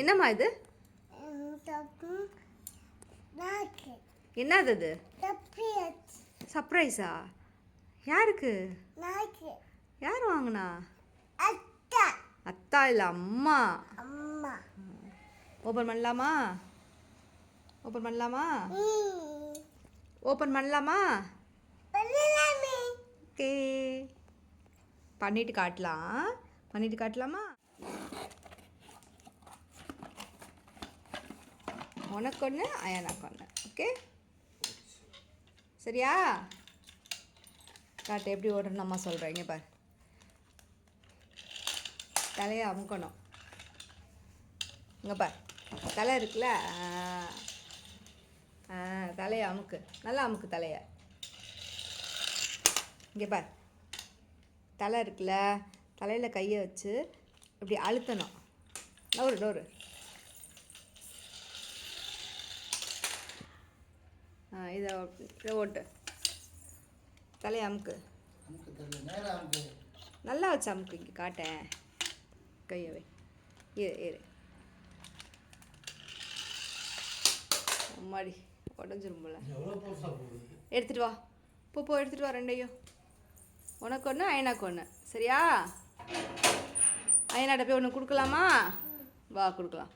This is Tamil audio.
என்னம்மா இது? என்னது அது? சர்ப்ரைஸா? யாருக்கு? யார் வாங்கினா? அத்தா இல்லை, அம்மா. ஓப்பன் பண்ணலாமா? ஓப்பன் பண்ணலாமா? ஓப்பன் பண்ணலாமா? ஓகே, பண்ணிட்டு காட்டலாம். பண்ணிட்டு காட்டலாமா? உனக்கு ஒன்று, அயனாக்கு ஒன்று. ஓகே, சரியா? காட்டு எப்படி ஓடுறேன்னு அம்மா சொல்கிறேன். இங்கே பாரு, தலையை அமுக்கணும். இங்கே பார், தலை இருக்குல்ல, தலையை அமுக்கு, நல்லா அமுக்கு தலையை. இங்கே பார், தலை இருக்குல்ல, தலையில் கையை வச்சு இப்படி அழுத்தணும். டோரு இதை ஓட்டு. தலையை அமுக்கு, நல்லா வச்சு அமுக்கு. இங்கே காட்டேன், கையை வை. ஏறு அம்மாடி, உடஞ்சிரும்போல. எடுத்துகிட்டு வா, போ எடுத்துகிட்டு வா ரெண்டையும். உனக்கு ஒன்று, அயனாக்கு ஒன்று. சரியா? அயனாட்ட போய் ஒன்று கொடுக்கலாமா? வா, கொடுக்கலாம்.